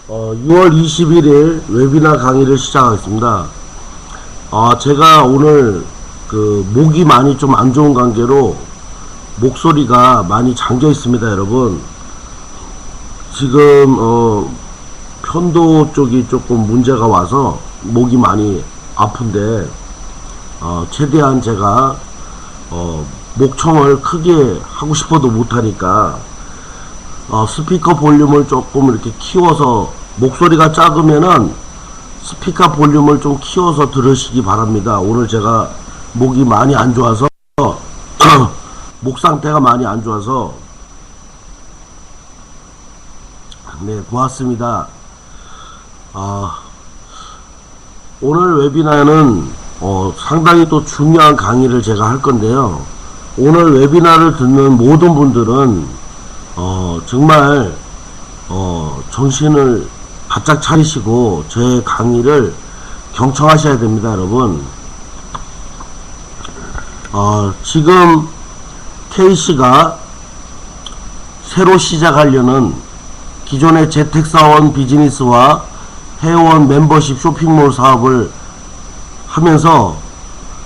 6월 21일 웨비나 강의를 시작하겠습니다. 제가 오늘 목이 많이 좀 안 좋은 관계로 목소리가 많이 잠겨 있습니다, 여러분. 지금 편도 쪽이 조금 문제가 와서 목이 많이 아픈데 최대한 제가 목청을 크게 하고 싶어도 못하니까 스피커 볼륨을 조금 이렇게 키워서, 목소리가 작으면은 스피커 볼륨을 좀 키워서 들으시기 바랍니다. 오늘 제가 목이 많이 안 좋아서 목 상태가 많이 안 좋아서. 네, 고맙습니다. 오늘 웨비나는 상당히 또 중요한 강의를 제가 할 건데요. 오늘 웨비나를 듣는 모든 분들은 정말 정신을 바짝 차리시고 제 강의를 경청하셔야 됩니다, 여러분. 지금 K씨가 새로 시작하려는 기존의 재택사원 비즈니스와 회원 멤버십 쇼핑몰 사업을 하면서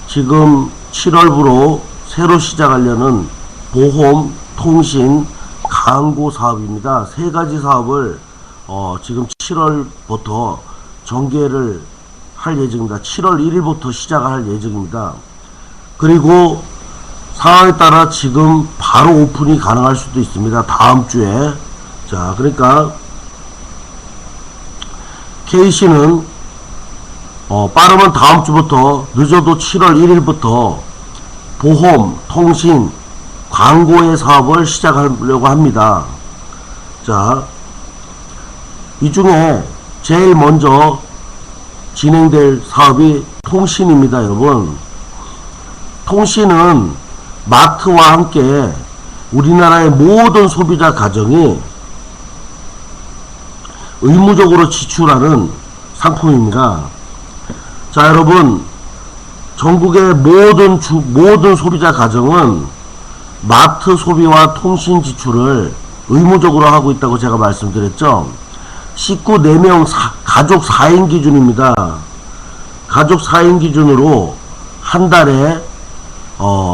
지금 7월부로 새로 시작하려는 보험, 통신, 광고 사업입니다. 세 가지 사업을 지금 7월부터 전개를 할 예정입니다. 7월 1일부터 시작할 예정입니다. 그리고 상황에 따라 지금 바로 오픈이 가능할 수도 있습니다. 다음 주에. 자, 그러니까 K씨는 빠르면 다음 주부터, 늦어도 7월 1일부터 보험, 통신, 광고의 사업을 시작하려고 합니다. 자, 이 중에 제일 먼저 진행될 사업이 통신입니다, 여러분. 통신은 마트와 함께 우리나라의 모든 소비자 가정이 의무적으로 지출하는 상품입니다. 자, 여러분, 전국의 모든 소비자 가정은 마트 소비와 통신 지출을 의무적으로 하고 있다고 제가 말씀드렸죠. 식구 4명, 가족 4인 기준입니다. 가족 4인 기준으로 한 달에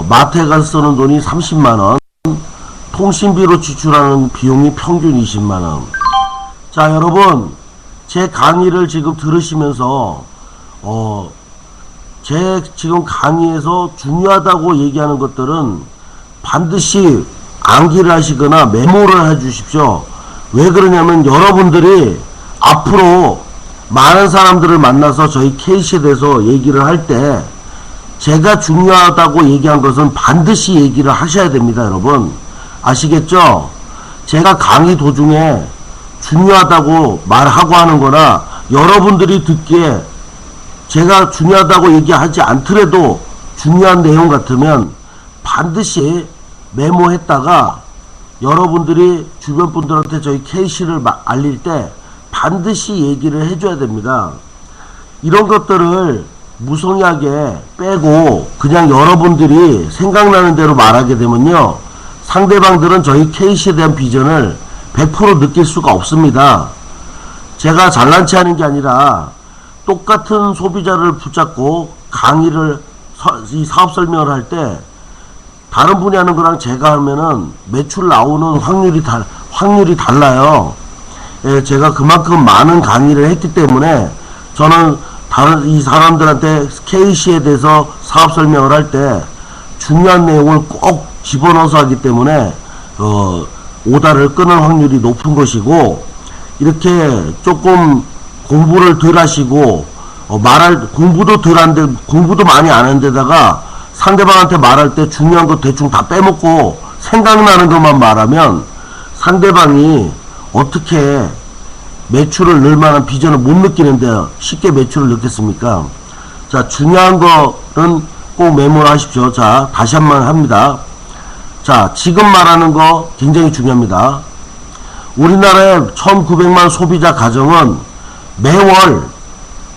마트에 가서 쓰는 돈이 30만원, 통신비로 지출하는 비용이 평균 20만원. 자, 여러분, 제 강의를 지금 들으시면서 제 지금 강의에서 중요하다고 얘기하는 것들은 반드시 암기를 하시거나 메모를 해 주십시오. 왜 그러냐면 여러분들이 앞으로 많은 사람들을 만나서 저희 K씨에 대해서 얘기를 할 때 제가 중요하다고 얘기한 것은 반드시 얘기를 하셔야 됩니다, 여러분. 아시겠죠? 제가 강의 도중에 중요하다고 말하고 하는 거나 여러분들이 듣기에 제가 중요하다고 얘기하지 않더라도 중요한 내용 같으면 반드시 메모했다가 여러분들이 주변 분들한테 저희 K씨를 알릴 때 반드시 얘기를 해줘야 됩니다. 이런 것들을 무성의하게 빼고 그냥 여러분들이 생각나는 대로 말하게 되면요, 상대방들은 저희 K씨에 대한 비전을 100% 느낄 수가 없습니다. 제가 잘난 체 하는 게 아니라 똑같은 소비자를 붙잡고 강의를, 이 사업 설명을 할 때 다른 분이 하는 거랑 제가 하면은 매출 나오는 확률이 달라요. 예, 제가 그만큼 많은 강의를 했기 때문에 저는 다른 이 사람들한테 K씨에 대해서 사업 설명을 할 때 중요한 내용을 꼭 집어넣어서 하기 때문에 오다를 끊을 확률이 높은 것이고, 이렇게 조금 공부를 덜 하시고 공부도 덜 하는데 공부도 많이 안 하는 데다가 상대방한테 말할 때 중요한 거 대충 다 빼먹고 생각나는 것만 말하면 상대방이 어떻게 매출을 늘 만한 비전을 못 느끼는데 쉽게 매출을 넣겠습니까? 자, 중요한 거는 꼭 메모를 하십시오. 자, 다시 한번 합니다. 자, 지금 말하는 거 굉장히 중요합니다. 우리나라의 1900만 소비자 가정은 매월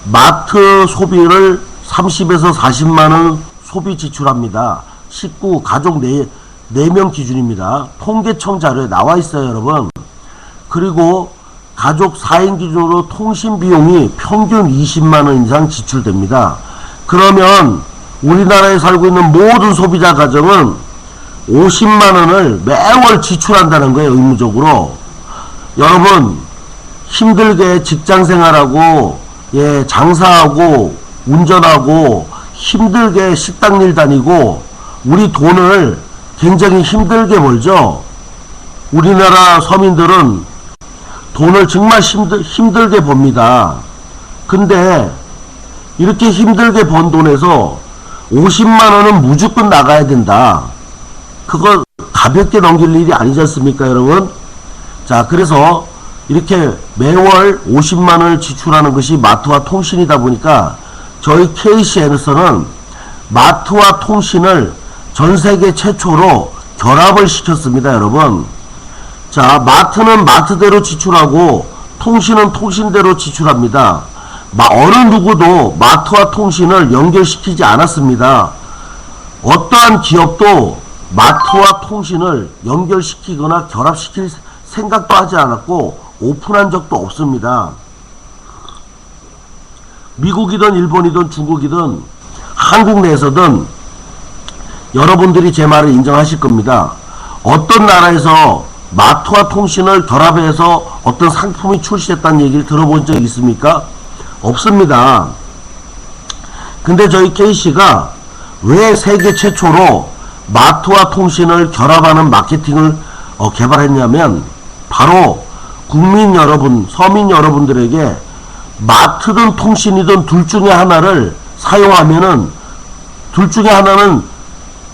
마트 소비를 30에서 40만원 소비 지출합니다. 식구, 가족 4명 기준입니다. 통계청 자료에 나와 있어요, 여러분. 그리고 가족 4인 기준으로 통신 비용이 평균 20만원 이상 지출됩니다. 그러면 우리나라에 살고 있는 모든 소비자 가정은 50만원을 매월 지출한다는 거예요, 의무적으로. 여러분, 힘들게 직장 생활하고, 예, 장사하고, 운전하고, 힘들게 식당 일 다니고, 우리 돈을 굉장히 힘들게 벌죠. 우리나라 서민들은 돈을 정말 힘들게 법니다. 근데 이렇게 힘들게 번 돈에서 50만원은 무조건 나가야 된다. 그거 가볍게 넘길 일이 아니지 않습니까, 여러분? 자, 그래서 이렇게 매월 50만원을 지출하는 것이 마트와 통신이다 보니까 저희 KCN에서는 마트와 통신을 전 세계 최초로 결합을 시켰습니다, 여러분. 자, 마트는 마트대로 지출하고 통신은 통신대로 지출합니다. 어느 누구도 마트와 통신을 연결시키지 않았습니다. 어떠한 기업도 마트와 통신을 연결시키거나 결합시킬 생각도 하지 않았고 오픈한 적도 없습니다. 미국이든 일본이든 중국이든 한국 내에서든 여러분들이 제 말을 인정하실 겁니다. 어떤 나라에서 마트와 통신을 결합해서 어떤 상품이 출시했다는 얘기를 들어본 적 있습니까? 없습니다. 근데 저희 KC가 왜 세계 최초로 마트와 통신을 결합하는 마케팅을 개발했냐면 바로 국민 여러분, 서민 여러분들에게 마트든 통신이든 둘 중에 하나를 사용하면은 둘 중에 하나는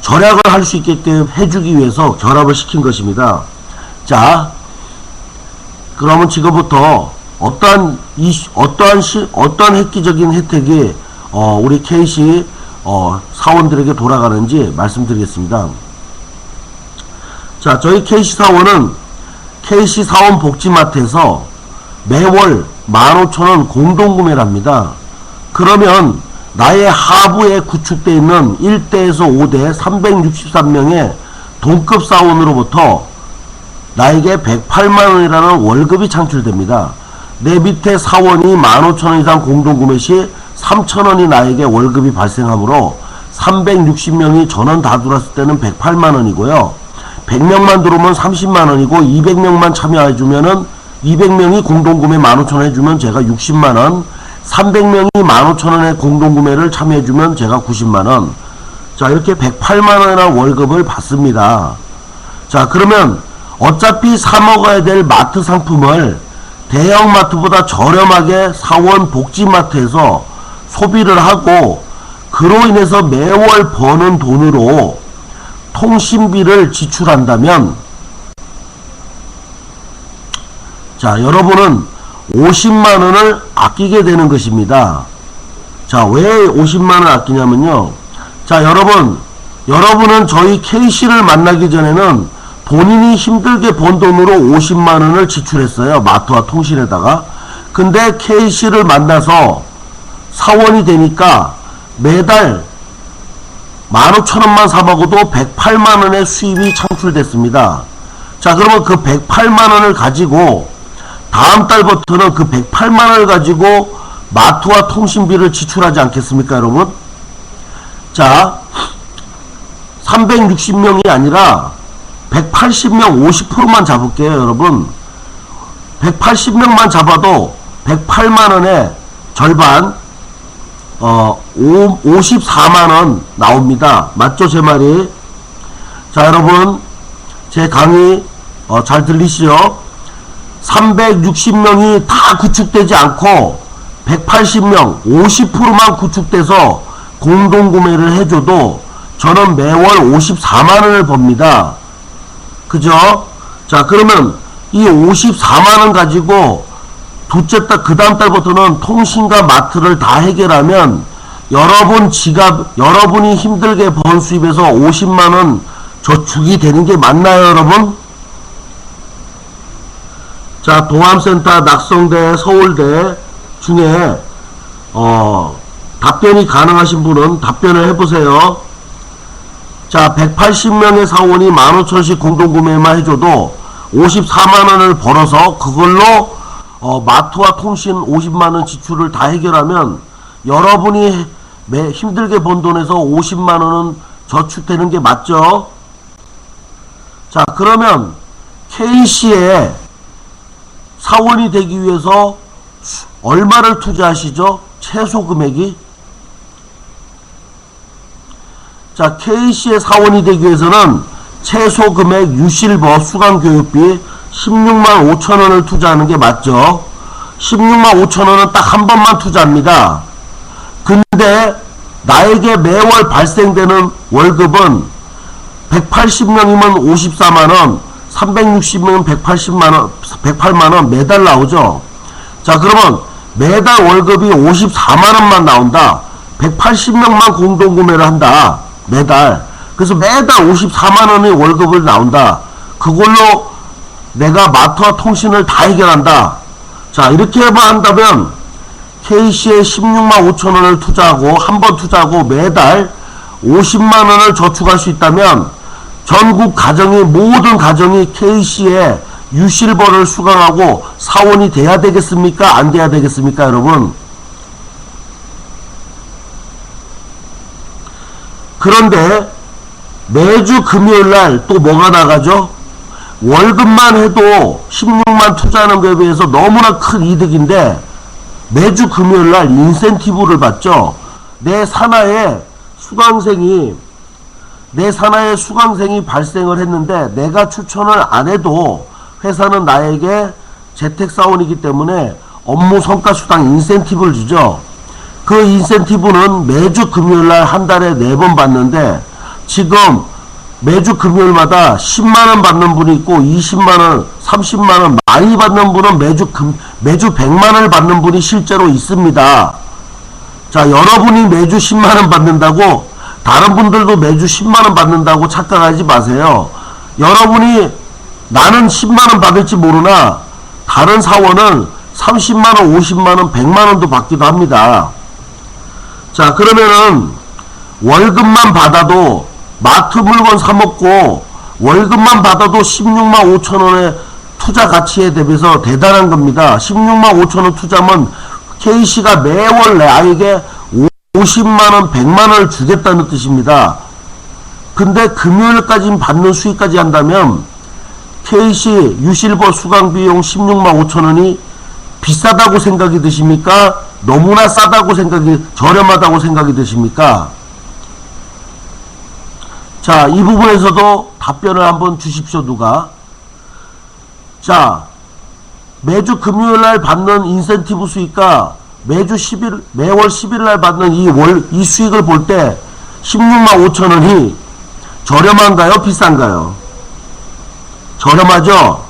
절약을 할 수 있게끔 해주기 위해서 결합을 시킨 것입니다. 자, 그러면 지금부터 어떠한 획기적인 혜택이 우리 KC 사원들에게 돌아가는지 말씀드리겠습니다. 자, 저희 KC 사원은 KC 사원 복지마트에서 매월 15,000원 공동구매를 합니다. 그러면 나의 하부에 구축되어 있는 1대에서 5대 363명의 동급 사원으로부터 나에게 108만원이라는 월급이 창출됩니다. 내 밑에 사원이 15,000원 이상 공동구매 시 3,000원이 나에게 월급이 발생하므로 360명이 전원 다 들어왔을 때는 108만원이고요. 100명만 들어오면 30만원이고 200명만 참여해주면은 200명이 공동구매 15,000원 해주면 제가 60만원, 300명이 15,000원의 공동구매를 참여해주면 제가 90만원. 자, 이렇게 108만원이라는 월급을 받습니다. 자, 그러면 어차피 사먹어야 될 마트 상품을 대형마트보다 저렴하게 사원 복지마트에서 소비를 하고 그로 인해서 매월 버는 돈으로 통신비를 지출한다면 자, 여러분은 50만원을 아끼게 되는 것입니다. 자, 왜 50만원 아끼냐면요. 자, 여러분은 저희 KC를 만나기 전에는 본인이 힘들게 번 돈으로 50만원을 지출했어요. 마트와 통신에다가. 근데 KC를 만나서 사원이 되니까 매달 15,000원만 사먹어도 108만원의 수입이 창출됐습니다. 자, 그러면 그 108만원을 가지고 다음 달부터는 그 108만원을 가지고 마트와 통신비를 지출하지 않겠습니까, 여러분? 자, 360명이 아니라 180명 50%만 잡을게요, 여러분. 180명만 잡아도 108만원의 절반 54만원 나옵니다. 맞죠, 제 말이? 자, 여러분, 제 강의 잘 들리시죠? 360명이 다 구축되지 않고 180명 50%만 구축돼서 공동구매를 해줘도 저는 매월 54만원을 법니다. 그죠? 자, 그러면 이 54만원 가지고 둘째 달, 그 다음 달부터는 통신과 마트를 다 해결하면 여러분 지갑, 여러분이 힘들게 번 수입에서 50만원 저축이 되는 게 맞나요, 여러분? 자, 동암센터, 낙성대, 서울대 중에 답변이 가능하신 분은 답변을 해보세요. 자, 180명의 사원이 15,000원씩 공동구매만 해줘도 54만원을 벌어서 그걸로 마트와 통신 50만원 지출을 다 해결하면 여러분이 힘들게 번 돈에서 50만원은 저축되는 게 맞죠? 자, 그러면 K씨의 사원이 되기 위해서 얼마를 투자하시죠? 최소 금액이? 자, K씨의 사원이 되기 위해서는 최소 금액 유실버 수강교육비 16만 5천원을 투자하는 게 맞죠? 16만 5천원은 딱 한 번만 투자합니다. 근데 나에게 매월 발생되는 월급은 180명이면 54만원, 360명이면 108만원 매달 나오죠. 자, 그러면 매달 월급이 54만원만 나온다. 180명만 공동구매를 한다. 매달. 그래서 매달 54만원의 월급을 나온다. 그걸로 내가 마트와 통신을 다 해결한다. 자, 이렇게만 한다면 K씨에 16만 5천원을 투자하고 한 번 투자하고 매달 50만원을 저축할 수 있다면 전국 가정이 모든 가정이 K씨에 유실버를 수강하고 사원이 돼야 되겠습니까? 안 돼야 되겠습니까? 여러분. 그런데 매주 금요일날 또 뭐가 나가죠? 월급만 해도 16만 투자하는 것에 비해서 너무나 큰 이득인데 매주 금요일날 인센티브를 받죠. 내 산하에 수강생이 발생을 했는데 내가 추천을 안 해도 회사는 나에게 재택사원이기 때문에 업무 성과수당 인센티브를 주죠. 그 인센티브는 매주 금요일날 한 달에 4번 받는데 지금 매주 금요일마다 10만원 받는 분이 있고 20만원, 30만원 많이 받는 분은 매주 100만원을 받는 분이 실제로 있습니다. 자, 여러분이 매주 10만원 받는다고 다른 분들도 매주 10만원 받는다고 착각하지 마세요. 여러분이 나는 10만원 받을지 모르나 다른 사원은 30만원, 50만원, 100만원도 받기도 합니다. 자, 그러면은 월급만 받아도 마트 물건 사먹고 월급만 받아도 16만 5천원의 투자 가치에 대비해서 대단한 겁니다. 16만 5천원 투자면 K씨가 매월 나에게 50만원, 100만원을 주겠다는 뜻입니다. 근데 금요일까지 받는 수익까지 한다면 K씨 유실버 수강 비용 16만 5천원이 비싸다고 생각이 드십니까? 너무나 싸다고 저렴하다고 생각이 드십니까? 자, 이 부분에서도 답변을 한번 주십시오, 누가. 자, 매주 금요일날 받는 인센티브 수익과 매월 10일날 받는 이 수익을 볼 때 16만 5천원이 저렴한가요? 비싼가요? 저렴하죠?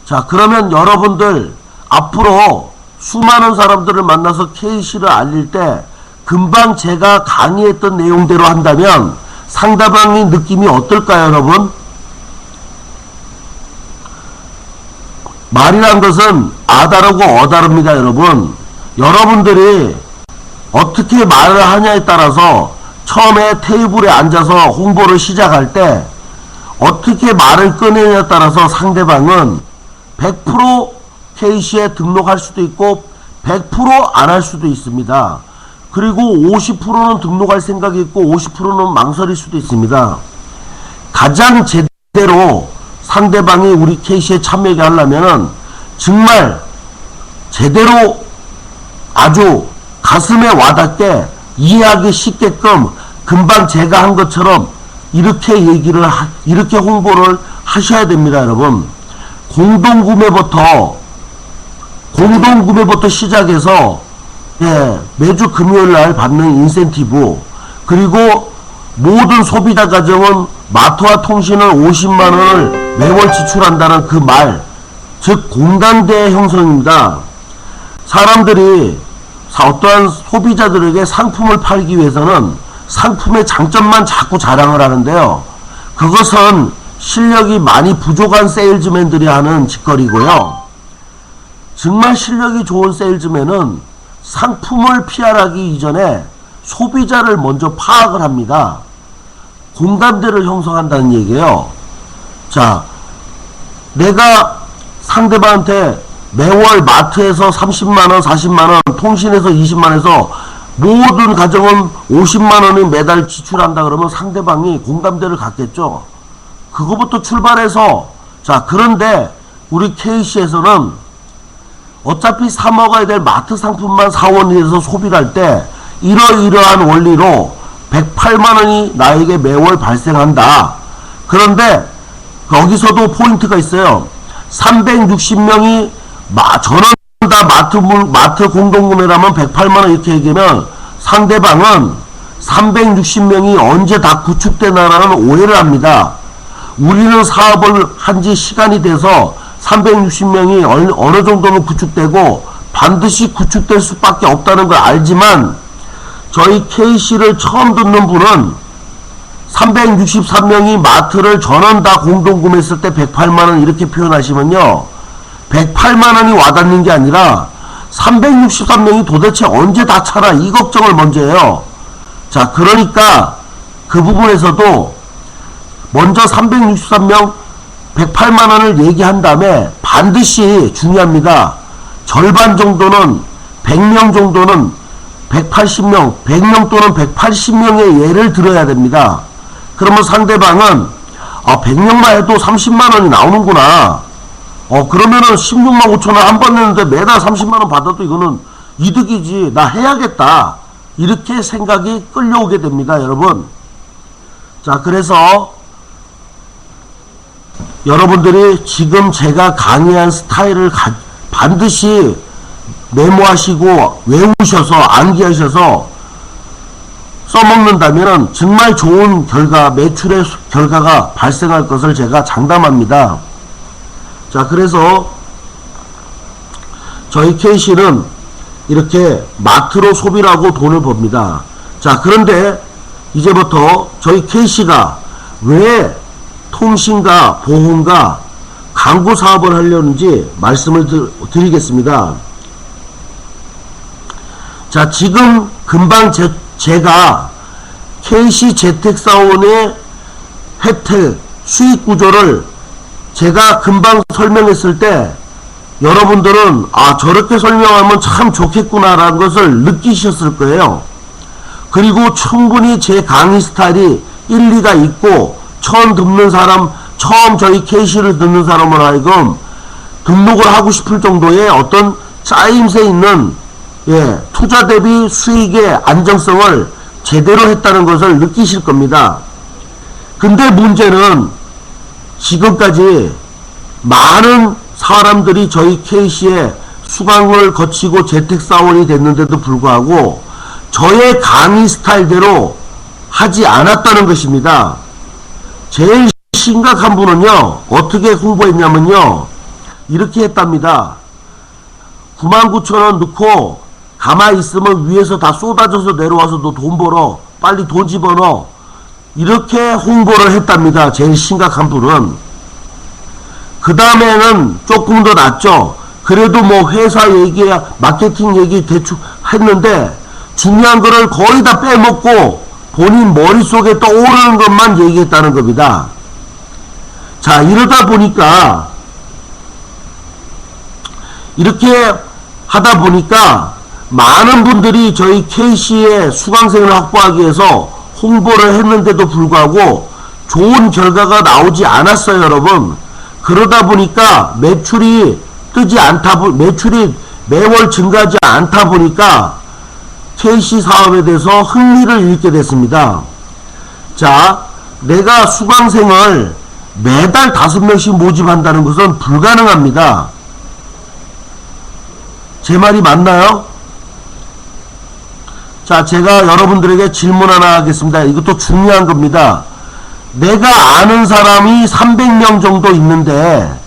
자, 그러면 여러분들 앞으로 수많은 사람들을 만나서 K씨를 알릴 때 금방 제가 강의했던 내용대로 한다면 상대방의 느낌이 어떨까요, 여러분? 말이란 것은 아다르고 어다릅니다, 여러분. 여러분들이 어떻게 말을 하냐에 따라서 처음에 테이블에 앉아서 홍보를 시작할 때 어떻게 말을 꺼내냐에 따라서 상대방은 100% K씨에 등록할 수도 있고 100% 안 할 수도 있습니다. 그리고 50%는 등록할 생각이 있고 50%는 망설일 수도 있습니다. 가장 제대로 상대방이 우리 K씨에 참여하게 하려면은 정말 제대로 아주 가슴에 와닿게 이해하기 쉽게끔 금방 제가 한 것처럼 이렇게 홍보를 하셔야 됩니다, 여러분. 공동구매부터 시작해서 매주 금요일날 받는 인센티브, 그리고 모든 소비자 가정은 마트와 통신을 50만원을 매월 지출한다는 그 말, 즉 공감대 형성입니다. 사람들이 어떠한 소비자들에게 상품을 팔기 위해서는 상품의 장점만 자꾸 자랑을 하는데요. 그것은 실력이 많이 부족한 세일즈맨들이 하는 짓거리고요. 정말 실력이 좋은 세일즈맨은 상품을 PR하기 이전에 소비자를 먼저 파악을 합니다. 공감대를 형성한다는 얘기예요. 자, 내가 상대방한테 매월 마트에서 30만원, 40만원, 통신에서 20만원에서 모든 가정은 50만원이 매달 지출한다 그러면 상대방이 공감대를 갖겠죠. 그거부터 출발해서, 자, 그런데 우리 K씨에서는 어차피 사 먹어야 될 마트 상품만 사원에서 소비를 할 때 이러이러한 원리로 108만원이 나에게 매월 발생한다. 그런데 거기서도 포인트가 있어요. 360명이 전원 다 마트 공동구매라면 108만원 이렇게 얘기하면 상대방은 360명이 언제 다 구축되나라는 오해를 합니다. 우리는 사업을 한 지 시간이 돼서 360명이 어느 정도는 구축되고 반드시 구축될 수밖에 없다는 걸 알지만 저희 K씨를 처음 듣는 분은 363명이 마트를 전원 다 공동구매했을 때 108만원 이렇게 표현하시면요, 108만원이 와닿는 게 아니라 363명이 도대체 언제 다 차나 이 걱정을 먼저 해요. 자, 그러니까 그 부분에서도 먼저 363명 108만원을 얘기한 다음에 반드시 중요합니다. 절반 정도는 100명 정도는 180명, 100명 또는 180명의 예를 들어야 됩니다. 그러면 상대방은 100명만 해도 30만원이 나오는구나. 그러면은 16만 5천원 한 번 냈는데 매달 30만원 받아도 이거는 이득이지. 나 해야겠다. 이렇게 생각이 끌려오게 됩니다, 여러분. 자, 그래서 여러분들이 지금 제가 강의한 스타일을 반드시 메모하시고 외우셔서 암기하셔서 써먹는다면 정말 좋은 결과, 매출의 결과가 발생할 것을 제가 장담합니다. 자, 그래서 저희 K씨는 이렇게 마트로 소비를 하고 돈을 법니다. 자, 그런데 이제부터 저희 K씨가 왜 통신과 보험과 광고 사업을 하려는지 말씀을 드리겠습니다. 자, 지금 금방 제가 K씨 재택사원의 혜택, 수익 구조를 제가 금방 설명했을 때 여러분들은 저렇게 설명하면 참 좋겠구나라는 것을 느끼셨을 거예요. 그리고 충분히 제 강의 스타일이 일리가 있고 처음 듣는 사람, 처음 저희 K씨를 듣는 사람을 하여금 등록을 하고 싶을 정도의 어떤 짜임새 있는 투자 대비 수익의 안정성을 제대로 했다는 것을 느끼실 겁니다. 근데 문제는 지금까지 많은 사람들이 저희 K씨의 수강을 거치고 재택사원이 됐는데도 불구하고 저의 강의 스타일대로 하지 않았다는 것입니다. 제일 심각한 분은요, 어떻게 홍보했냐면요, 이렇게 했답니다. 99,000원 넣고 가만히 있으면 위에서 다 쏟아져서 내려와서 너 돈 벌어, 빨리 돈 집어넣어, 이렇게 홍보를 했답니다. 제일 심각한 분은. 그 다음에는 조금 더 낫죠. 그래도 뭐 회사 얘기, 마케팅 얘기 대충 했는데 중요한 거를 거의 다 빼먹고 본인 머릿속에 떠오르는 것만 얘기했다는 겁니다. 자, 이러다 보니까 이렇게 하다 보니까 많은 분들이 저희 K씨의 수강생을 확보하기 위해서 홍보를 했는데도 불구하고 좋은 결과가 나오지 않았어요, 여러분. 그러다 보니까 매출이 매출이 매월 증가하지 않다 보니까 K씨 사업에 대해서 흥미를 잃게 됐습니다. 자, 내가 수강생을 매달 5명씩 모집한다는 것은 불가능합니다. 제 말이 맞나요? 자, 제가 여러분들에게 질문 하나 하겠습니다. 이것도 중요한 겁니다. 내가 아는 사람이 300명 정도 있는데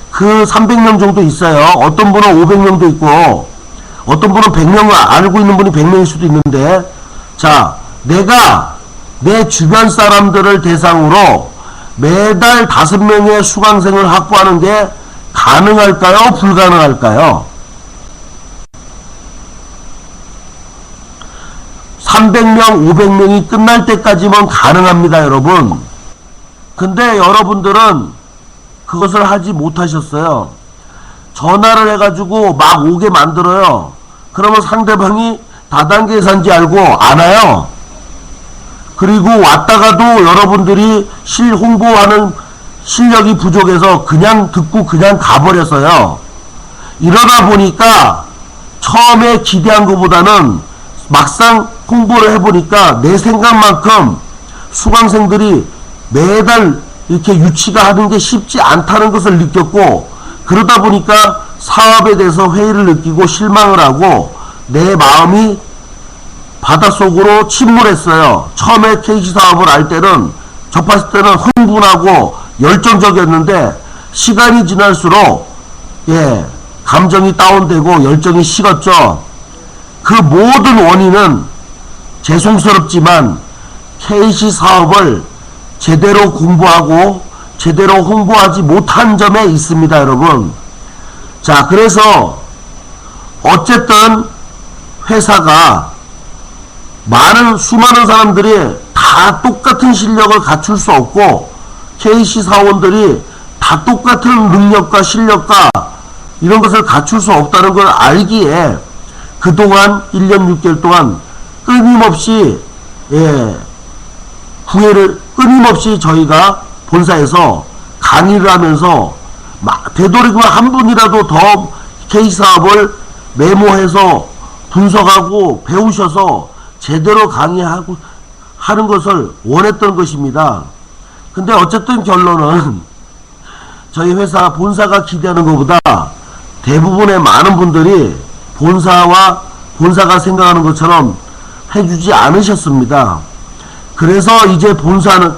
그 300명 정도 있어요. 어떤 분은 500명도 있고 어떤 분은 100명을 알고 있는 분이 100명일 수도 있는데, 자, 내가 내 주변 사람들을 대상으로 매달 5명의 수강생을 확보하는 게 가능할까요? 불가능할까요? 300명, 500명이 끝날 때까지만 가능합니다, 여러분. 근데 여러분들은 그것을 하지 못하셨어요. 전화를 해가지고 막 오게 만들어요. 그러면 상대방이 다단계사인지 알고 안 와요. 그리고 왔다가도 여러분들이 홍보하는 실력이 부족해서 그냥 듣고 그냥 가버렸어요. 이러다 보니까 처음에 기대한 것보다는 막상 홍보를 해보니까 내 생각만큼 수강생들이 매달 이렇게 유치가 하는 게 쉽지 않다는 것을 느꼈고, 그러다 보니까 사업에 대해서 회의를 느끼고 실망을 하고 내 마음이 바닷속으로 침몰했어요. 처음에 KC 사업을 할 때는, 접했을 때는 흥분하고 열정적이었는데 시간이 지날수록 감정이 다운되고 열정이 식었죠. 그 모든 원인은 죄송스럽지만 KC 사업을 제대로 공부하고 제대로 홍보하지 못한 점에 있습니다, 여러분. 자, 그래서 어쨌든 회사가 수많은 사람들이 다 똑같은 실력을 갖출 수 없고, KC 사원들이 다 똑같은 능력과 실력과 이런 것을 갖출 수 없다는 걸 알기에 그동안 1년 6개월 동안 끊임없이 끊임없이 저희가 본사에서 강의를 하면서 되도록이면 한 분이라도 더 KC 사업을 메모해서 분석하고 배우셔서 제대로 강의하고 하는 것을 원했던 것입니다. 근데 어쨌든 결론은 저희 회사 본사가 기대하는 것보다 대부분의 많은 분들이 본사가 생각하는 것처럼 해주지 않으셨습니다. 그래서 이제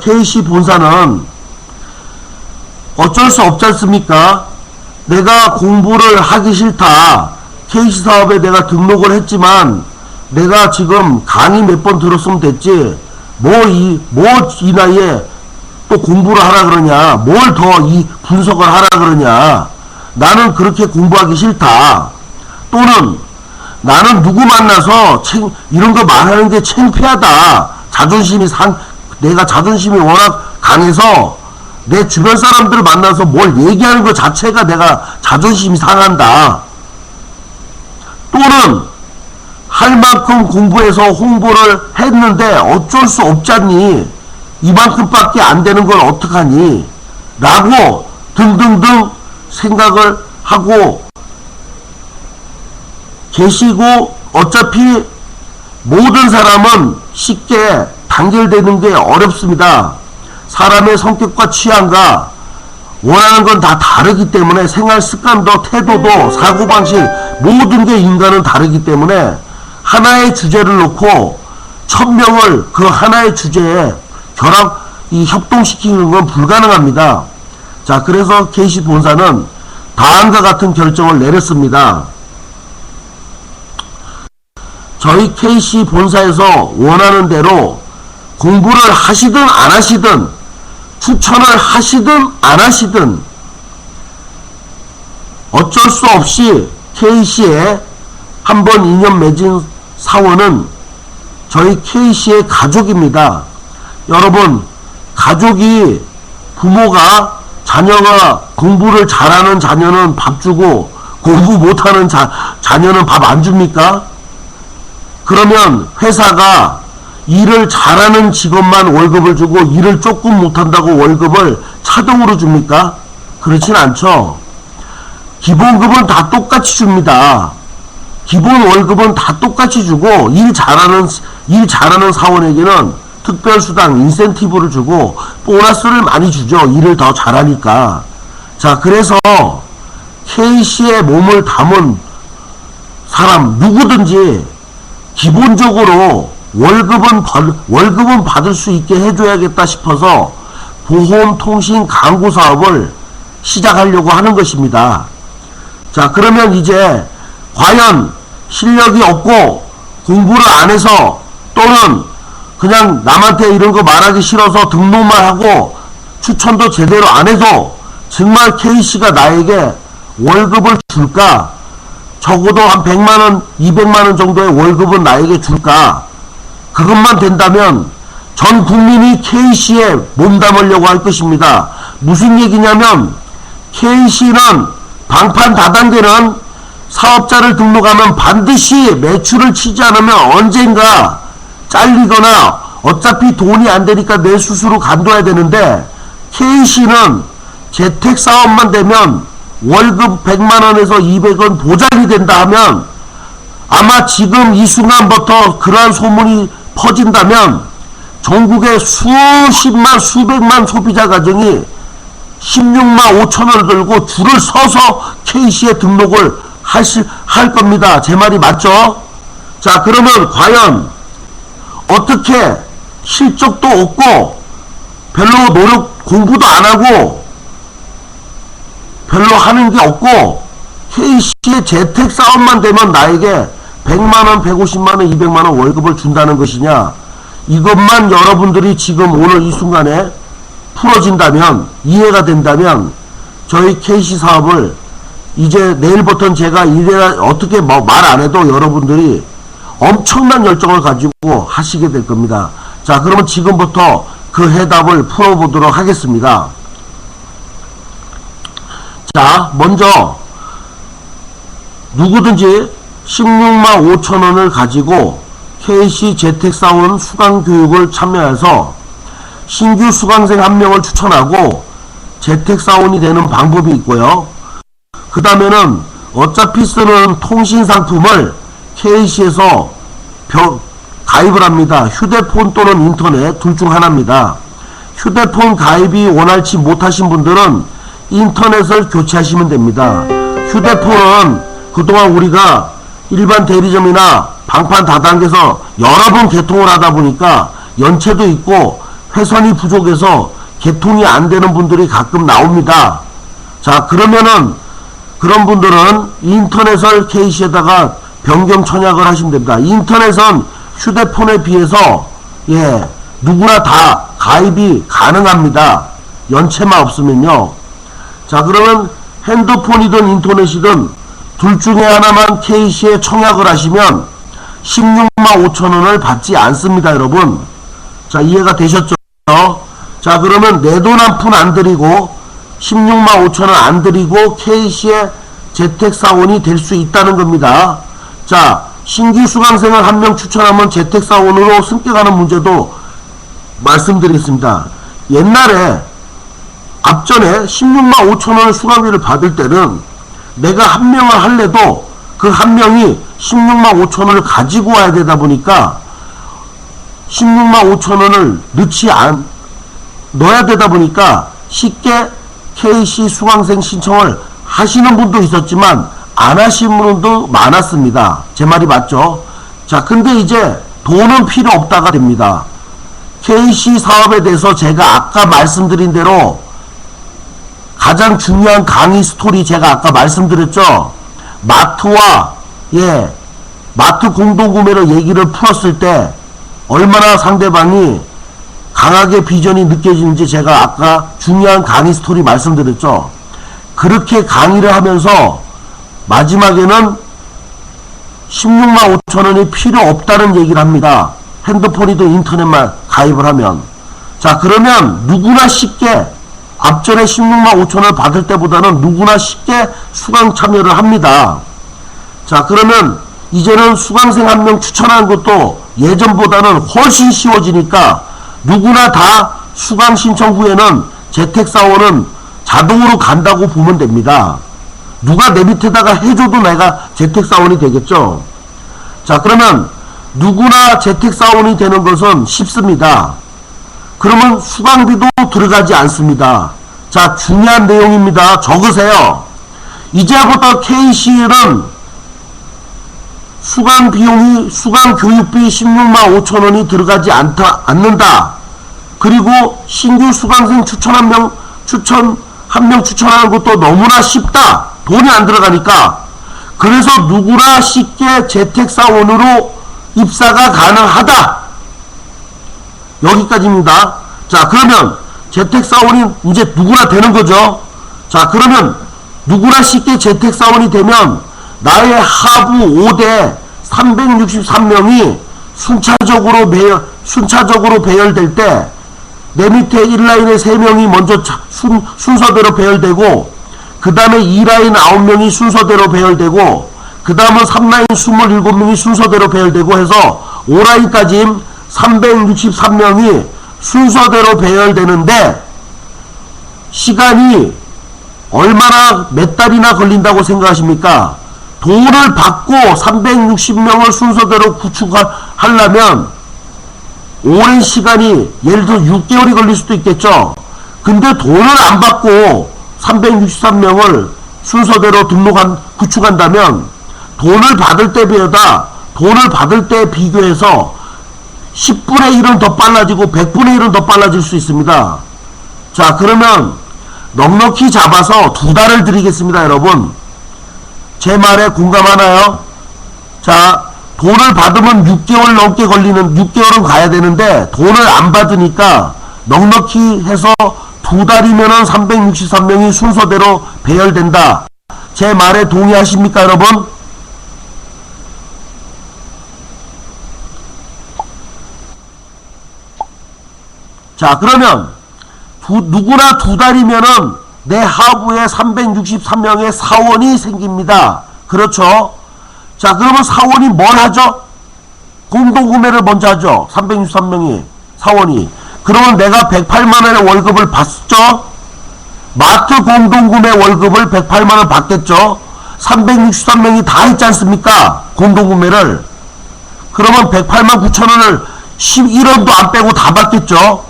KC 본사는 어쩔 수 없지 않습니까? 내가 공부를 하기 싫다. KC 사업에 내가 등록을 했지만 내가 지금 강의 몇 번 들었으면 됐지. 이 나이에 또 공부를 하라 그러냐. 뭘 더 이 분석을 하라 그러냐. 나는 그렇게 공부하기 싫다. 또는 나는 누구 만나서 이런 거 말하는 게 창피하다. 내가 자존심이 워낙 강해서 내 주변 사람들 만나서 뭘 얘기하는 것 자체가 내가 자존심이 상한다. 또는 할 만큼 공부해서 홍보를 했는데 어쩔 수 없잖니. 이만큼밖에 안 되는 걸 어떡하니? 라고 등등등 생각을 하고 계시고, 어차피 모든 사람은 쉽게 단결되는 게 어렵습니다. 사람의 성격과 취향과 원하는 건 다 다르기 때문에 생활 습관도 태도도 사고방식 모든 게 인간은 다르기 때문에 하나의 주제를 놓고 1000명을 그 하나의 주제에 협동시키는 건 불가능합니다. 자, 그래서 KC 본사는 다음과 같은 결정을 내렸습니다. 저희 KC 본사에서 원하는 대로 공부를 하시든 안 하시든, 추천을 하시든 안 하시든 어쩔 수 없이 KC에 한번 인연 맺은 사원은 저희 KC의 가족입니다. 여러분, 가족이, 부모가 자녀가 공부를 잘하는 자녀는 밥 주고 공부 못하는 자녀는 밥 안 줍니까? 그러면 회사가 일을 잘하는 직원만 월급을 주고 일을 조금 못한다고 월급을 차등으로 줍니까? 그렇진 않죠. 기본급은 다 똑같이 줍니다. 기본 월급은 다 똑같이 주고 일 잘하는 사원에게는 특별수당, 인센티브를 주고 보너스를 많이 주죠. 일을 더 잘하니까. 자, 그래서 KC의 몸을 담은 사람 누구든지 기본적으로 월급은 받을 수 있게 해줘야겠다 싶어서 보험, 통신, 광고 사업을 시작하려고 하는 것입니다. 자, 그러면 이제 과연 실력이 없고 공부를 안 해서, 또는 그냥 남한테 이런 거 말하기 싫어서 등록만 하고 추천도 제대로 안 해도 정말 KC가 나에게 월급을 줄까? 적어도 한 100만원, 200만원 정도의 월급은 나에게 줄까? 그것만 된다면 전 국민이 KC에 몸담으려고 할 것입니다. 무슨 얘기냐면 KC는 방판 다단계는 사업자를 등록하면 반드시 매출을 치지 않으면 언젠가 잘리거나 어차피 돈이 안 되니까 내 스스로 간둬야 되는데, KC는 재택사업만 되면 월급 100만원에서 200원 보장이 된다 하면, 아마 지금 이 순간부터 그러한 소문이 퍼진다면 전국의 수십만 수백만 소비자 가정이 16만 5천원을 들고 줄을 서서 KC에 등록을 할 겁니다. 제 말이 맞죠? 자, 그러면 과연 어떻게 실적도 없고 별로 공부도 안 하고 별로 하는 게 없고 KC의 재택사업만 되면 나에게 100만원, 150만원, 200만원 월급을 준다는 것이냐, 이것만 여러분들이 지금 오늘 이 순간에 풀어진다면, 이해가 된다면 저희 KC 사업을 이제 내일부터는 제가 어떻게 말 안 해도 여러분들이 엄청난 열정을 가지고 하시게 될 겁니다. 자, 그러면 지금부터 그 해답을 풀어보도록 하겠습니다. 자, 먼저 누구든지 16만 5천원을 가지고 KC 재택사원 수강교육을 참여해서 신규 수강생 1명을 추천하고 재택사원이 되는 방법이 있고요. 그 다음에는 어차피 쓰는 통신상품을 KC에서 가입을 합니다. 휴대폰 또는 인터넷 둘 중 하나입니다. 휴대폰 가입이 원활치 못하신 분들은 인터넷을 교체하시면 됩니다. 휴대폰은 그동안 우리가 일반 대리점이나 방판 다단계에서 여러 번 개통을 하다 보니까 연체도 있고 회선이 부족해서 개통이 안 되는 분들이 가끔 나옵니다. 자, 그러면은 그런 분들은 인터넷을 KC에다가 변경 청약을 하시면 됩니다. 인터넷은 휴대폰에 비해서 누구나 다 가입이 가능합니다. 연체만 없으면요. 자, 그러면 핸드폰이든 인터넷이든 둘 중에 하나만 KC에 청약을 하시면 16만 5천원을 받지 않습니다, 여러분. 자, 이해가 되셨죠? 자, 그러면 내 돈 한 푼 안 들이고 16만 5천원 안 들이고 KC의 재택사원이 될 수 있다는 겁니다. 자, 신규 수강생을 1명 추천하면 재택사원으로 승격하는 문제도 말씀드리겠습니다. 옛날에 앞전에 16만 5천원을 수강비를 받을 때는 내가 1명을 할래도 그 1명이 16만 5천원을 가지고 와야 되다 보니까 16만 5천원을 넣어야 되다 보니까 쉽게 KC 수강생 신청을 하시는 분도 있었지만 안 하시는 분도 많았습니다. 제 말이 맞죠? 자, 근데 이제 돈은 필요 없다가 됩니다. KC 사업에 대해서 제가 아까 말씀드린 대로 가장 중요한 강의 스토리 제가 아까 말씀드렸죠. 마트와 마트 공동구매로 얘기를 풀었을 때 얼마나 상대방이 강하게 비전이 느껴지는지 제가 아까 중요한 강의 스토리 말씀드렸죠. 그렇게 강의를 하면서 마지막에는 16만 5천원이 필요 없다는 얘기를 합니다. 핸드폰이든 인터넷만 가입을 하면. 자, 그러면 누구나 쉽게 앞전에 16만 5천원을 받을 때보다는 누구나 쉽게 수강 참여를 합니다. 자, 그러면 이제는 수강생 1명 추천하는 것도 예전보다는 훨씬 쉬워지니까 누구나 다 수강 신청 후에는 재택사원은 자동으로 간다고 보면 됩니다. 누가 내 밑에다가 해줘도 내가 재택사원이 되겠죠. 자, 그러면 누구나 재택사원이 되는 것은 쉽습니다. 그러면 수강비도 들어가지 않습니다. 자, 중요한 내용입니다. 적으세요. 이제부터 KC는 수강 교육비 16만 5천원이 들어가지 않는다. 그리고 신규 수강생 추천 1명 추천하는 것도 너무나 쉽다. 돈이 안 들어가니까. 그래서 누구나 쉽게 재택사원으로 입사가 가능하다. 여기까지입니다. 자, 그러면 재택사원이 이제 누구나 되는 거죠. 자, 그러면 누구나 쉽게 재택사원이 되면 나의 하부 5대 363명이 순차적으로 배열될 때 내 밑에 1라인에 3명이 먼저 순서대로 배열되고 그 다음에 2라인 9명이 순서대로 배열되고, 그 다음은 3라인 27명이 순서대로 배열되고 해서 5라인까지 363명이 순서대로 배열되는데, 시간이 얼마나 몇 달이나 걸린다고 생각하십니까? 돈을 받고 360명을 순서대로 구축하려면 오랜 시간이, 예를 들어 6개월이 걸릴 수도 있겠죠. 근데 돈을 안 받고 363명을 순서대로 구축한다면 돈을 받을 때 비교해서 10분의 1은 더 빨라지고 100분의 1은 더 빨라질 수 있습니다. 자, 그러면 넉넉히 잡아서 2달을 드리겠습니다, 여러분. 제 말에 공감하나요? 자, 돈을 받으면 6개월 넘게 걸리는, 6개월은 가야 되는데 돈을 안 받으니까 넉넉히 해서 2달이면은 363명이 순서대로 배열된다. 제 말에 동의하십니까, 여러분? 자, 그러면 누구나 2달이면은 내 하부에 363명의 사원이 생깁니다. 그렇죠? 자, 그러면 사원이 뭘 하죠? 공동구매를 먼저 하죠. 363명이 사원이. 그러면 내가 108만원의 월급을 받죠? 마트 공동구매 월급을 108만원 받겠죠? 363명이 다 했지 않습니까? 공동구매를. 그러면 108만 9천원을 11원도 안 빼고 다 받겠죠?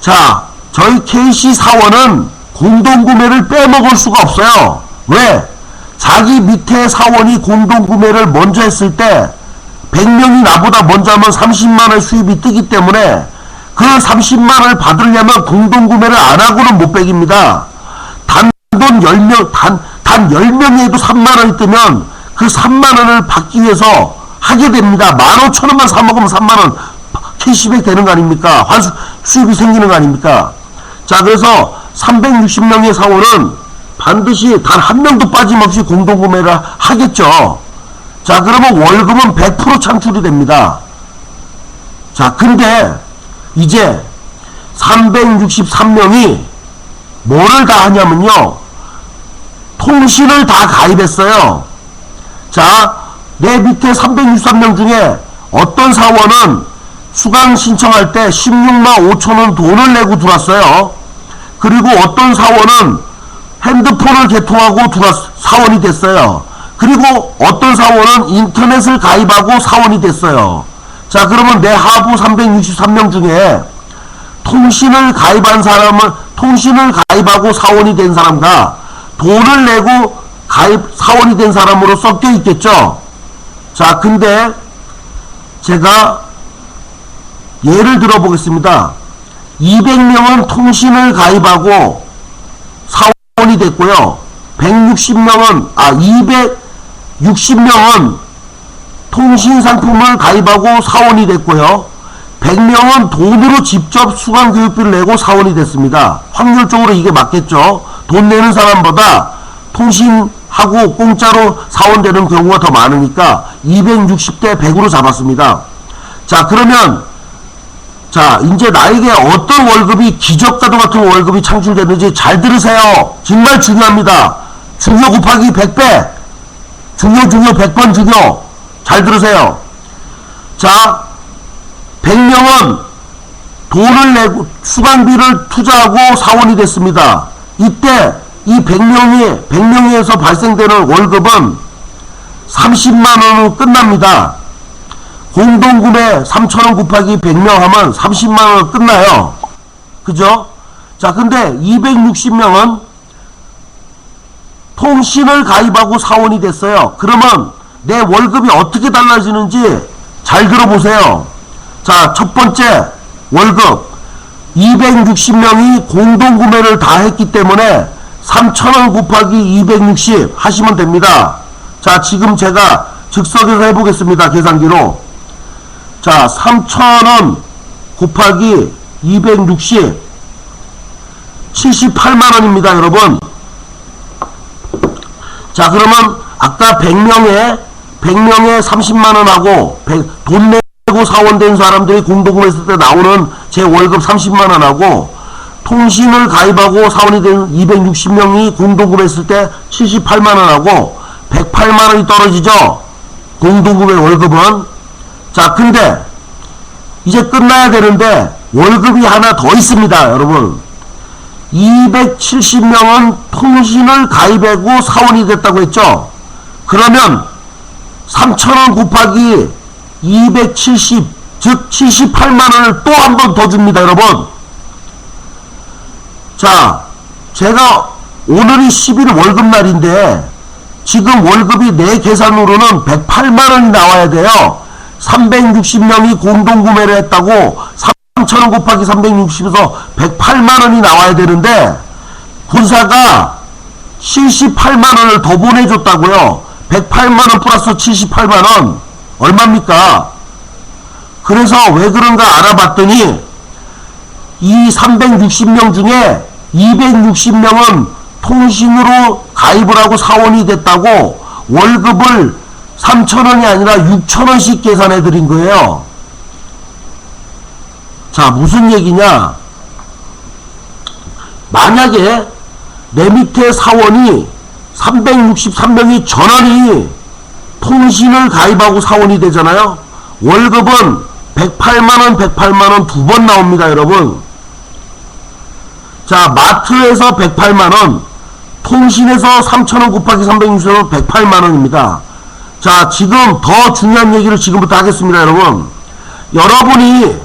자, 저희 KC 사원은 공동구매를 빼먹을 수가 없어요. 왜? 자기 밑에 사원이 공동구매를 먼저 했을 때 100명이 나보다 먼저 하면 30만원 수입이 뜨기 때문에 그 30만원을 받으려면 공동구매를 안 하고는 못 빼깁니다. 단돈 10명, 단 10명에도 3만원이 뜨면 그 3만원을 받기 위해서 하게 됩니다. 15,000원만 사먹으면 3만원 캐시백 되는 거 아닙니까? 수입이 생기는 거 아닙니까? 자, 그래서 360명의 사원은 반드시 단 한 명도 빠짐없이 공동구매를 하겠죠. 자, 그러면 월급은 100% 창출이 됩니다. 자, 근데 이제 363명이 뭐를 다 하냐면요, 통신을 다 가입했어요. 자, 내 밑에 363명 중에 어떤 사원은 수강 신청할 때 16만 5천원 돈을 내고 들어왔어요. 그리고 어떤 사원은 핸드폰을 개통하고 사원이 됐어요. 그리고 어떤 사원은 인터넷을 가입하고 사원이 됐어요. 자, 그러면 내 하부 363명 중에 통신을 가입하고 사원이 된 사람과 돈을 내고 사원이 된 사람으로 섞여 있겠죠. 자, 근데 제가 예를 들어 보겠습니다. 200명은 통신을 가입하고 사원이 됐고요. 260명은 통신 상품을 가입하고 사원이 됐고요. 100명은 돈으로 직접 수강 교육비를 내고 사원이 됐습니다. 확률적으로 이게 맞겠죠. 돈 내는 사람보다 통신하고 공짜로 사원되는 경우가 더 많으니까 260대 100으로 잡았습니다. 자, 그러면 자, 이제 나에게 어떤 월급이, 기적과도 같은 월급이 창출되는지 잘 들으세요. 정말 중요합니다. 중요 곱하기 100배. 중요 100번 중요. 잘 들으세요. 자, 100명은 돈을 내고 수강비를 투자하고 사원이 됐습니다. 이때 이 100명에서 발생되는 월급은 30만원으로 끝납니다. 공동구매 3,000원 곱하기 100명 하면 30만원 끝나요. 그죠? 자, 근데 260명은 통신을 가입하고 사원이 됐어요. 그러면 내 월급이 어떻게 달라지는지 잘 들어보세요. 자, 첫 번째 월급 260명이 공동구매를 다 했기 때문에 3,000원 곱하기 260 하시면 됩니다. 자, 지금 제가 즉석에서 해보겠습니다. 계산기로. 자, 3,000원 곱하기 260 78만원입니다, 여러분. 자, 그러면 아까 100명에 30만원하고 돈 내고 사원된 사람들이 공동구매 했을 때 나오는 제 월급 30만원하고 통신을 가입하고 사원이 된 260명이 공동구매했을 때 78만원하고 108만원이 떨어지죠. 공동구매 월급은. 자, 근데 이제 끝나야 되는데 월급이 하나 더 있습니다. 여러분, 270명은 통신을 가입하고 사원이 됐다고 했죠. 그러면 3,000원 곱하기 270, 즉 78만원을 또 한 번 더 줍니다. 여러분, 자, 제가 오늘이 10일 월급날인데 지금 월급이 내 계산으로는 108만원이 나와야 돼요. 360명이 공동구매를 했다고 3,000원 곱하기 360에서 108만원이 나와야 되는데 군사가 78만원을 더 보내줬다고요. 108만원 플러스 78만원 얼마입니까? 그래서 왜 그런가 알아봤더니 이 360명 중에 260명은 통신으로 가입을 하고 사원이 됐다고 월급을 3,000원이 아니라 6,000원씩 계산해 드린 거예요. 자, 무슨 얘기냐? 만약에 내 밑에 사원이 363명이 전원이 통신을 가입하고 사원이 되잖아요. 월급은 108만원 108만원 두 번 나옵니다. 여러분, 자, 마트에서 108만원, 통신에서 3,000원 곱하기 360원 108만원입니다. 자, 지금 더 중요한 얘기를 지금부터 하겠습니다. 여러분, 여러분이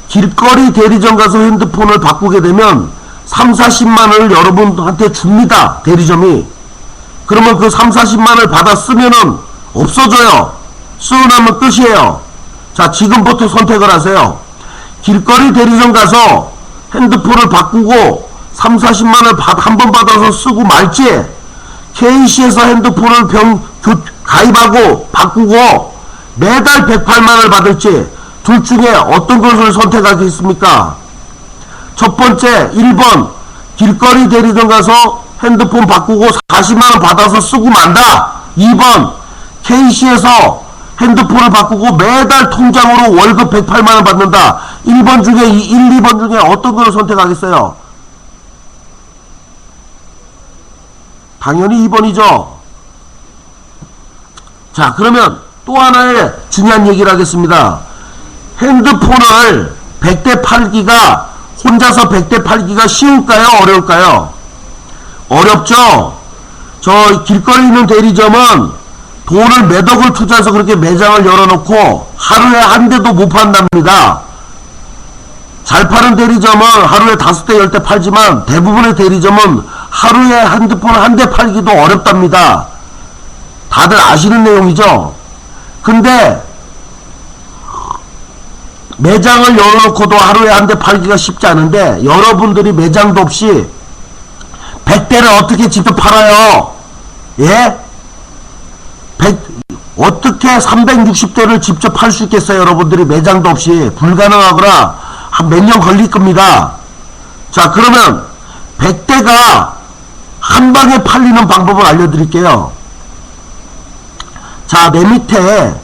길거리 대리점 가서 핸드폰을 바꾸게 되면 3, 40만원을 여러분한테 줍니다. 대리점이. 그러면 그 3, 40만원을 받아 쓰면은 없어져요. 쓰고 나면 끝이에요. 자, 지금부터 선택을 하세요. 길거리 대리점 가서 핸드폰을 바꾸고 3, 40만원을 한 번 받아서 쓰고 말지, KC에서 핸드폰을 가입하고 바꾸고 매달 108만원을 받을지, 둘 중에 어떤 것을 선택하겠습니까? 첫 번째, 1번 길거리 대리점 가서 핸드폰 바꾸고 40만원 받아서 쓰고 만다. 2번 KC에서 핸드폰을 바꾸고 매달 통장으로 월급 108만원 받는다. 1번 중에 1, 2번 중에 어떤 걸 선택하겠어요? 당연히 2번이죠. 자, 그러면 또 하나의 중요한 얘기를 하겠습니다. 핸드폰을 100대 팔기가, 혼자서 100대 팔기가 쉬울까요? 어려울까요? 어렵죠? 저 길거리 있는 대리점은 돈을 몇 억을 투자해서 그렇게 매장을 열어놓고 하루에 한 대도 못 판답니다. 잘 파는 대리점은 하루에 5대 10대 팔지만 대부분의 대리점은 하루에 핸드폰 한 대 팔기도 어렵답니다. 다들 아시는 내용이죠? 근데 매장을 열어놓고도 하루에 한 대 팔기가 쉽지 않은데 여러분들이 매장도 없이 100대를 어떻게 직접 팔아요? 예? 어떻게 360대를 직접 팔 수 있겠어요? 여러분들이 매장도 없이. 불가능하거나 한 몇 년 걸릴 겁니다. 자, 그러면 100대가 한 방에 팔리는 방법을 알려드릴게요. 자, 내 밑에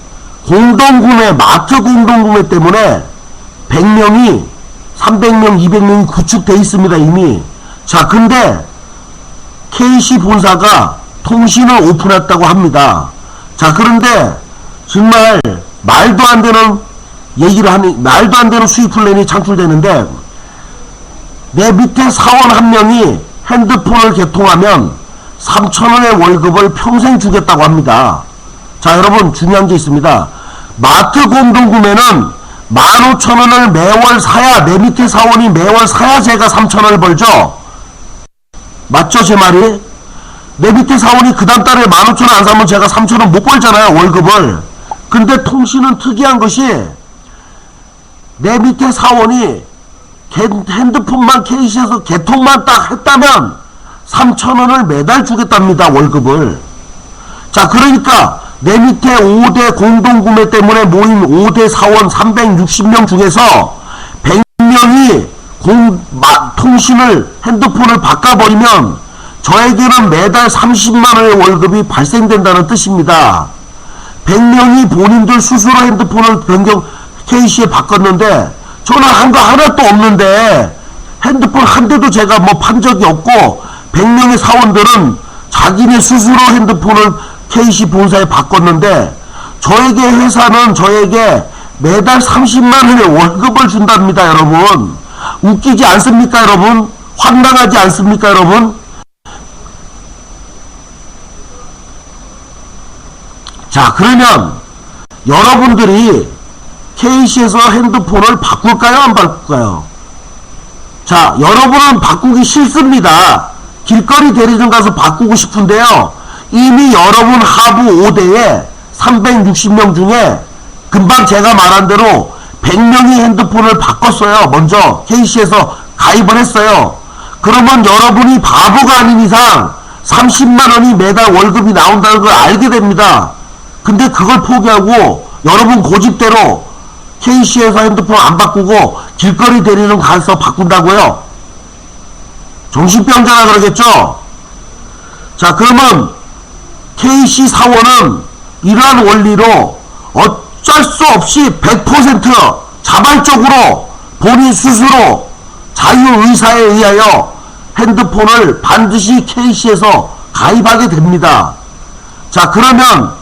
공동구매, 마트 공동구매 때문에 100명이 300명 200명이 구축되어 있습니다. 이미. 자, 근데 KC 본사가 통신을 오픈했다고 합니다. 자, 그런데 정말 말도 안 되는 얘기를 하는, 말도 안 되는 수익 플랜이 창출되는데, 내 밑에 사원 한 명이 핸드폰을 개통하면 3,000원의 월급을 평생 주겠다고 합니다. 자, 여러분, 중요한 게 있습니다. 마트 공동구매는 15,000원을 매월 사야, 내 밑에 사원이 매월 사야 제가 3,000원을 벌죠? 맞죠, 제 말이? 내 밑에 사원이 그 다음 달에 15,000원 안 사면 제가 3,000원 못 벌잖아요, 월급을. 근데 통신은 특이한 것이, 내 밑에 사원이 핸드폰만 KC에서 개통만 딱 했다면 3,000원을 매달 주겠답니다, 월급을. 자, 그러니까 내 밑에 5대 공동구매 때문에 모인 5대 사원 360명 중에서 100명이 통신을, 핸드폰을 바꿔버리면 저에게는 매달 30만원의 월급이 발생된다는 뜻입니다. 100명이 본인들 스스로 핸드폰을 변경 KC에 바꿨는데 저는 한 거 하나도 없는데 핸드폰 한 대도 제가 뭐 판 적이 없고 100명의 사원들은 자기네 스스로 핸드폰을 KC 본사에 바꿨는데 저에게 회사는 저에게 매달 30만원의 월급을 준답니다. 여러분 웃기지 않습니까? 여러분 황당하지 않습니까? 여러분 자 그러면 여러분들이 KC에서 핸드폰을 바꿀까요? 안 바꿀까요? 자 여러분은 바꾸기 싫습니다. 길거리 대리점 가서 바꾸고 싶은데요. 이미 여러분 하부 5대에 360명 중에 금방 제가 말한 대로 100명이 핸드폰을 바꿨어요. 먼저 KC에서 가입을 했어요. 그러면 여러분이 바보가 아닌 이상 30만원이 매달 월급이 나온다는 걸 알게 됩니다. 근데 그걸 포기하고 여러분 고집대로 KC에서 핸드폰 안 바꾸고 길거리 대리점 가서 바꾼다고요? 정신병자라 그러겠죠? 자 그러면 KC 사원은 이러한 원리로 어쩔 수 없이 100% 자발적으로 본인 스스로 자유의사에 의하여 핸드폰을 반드시 KC에서 가입하게 됩니다. 자 그러면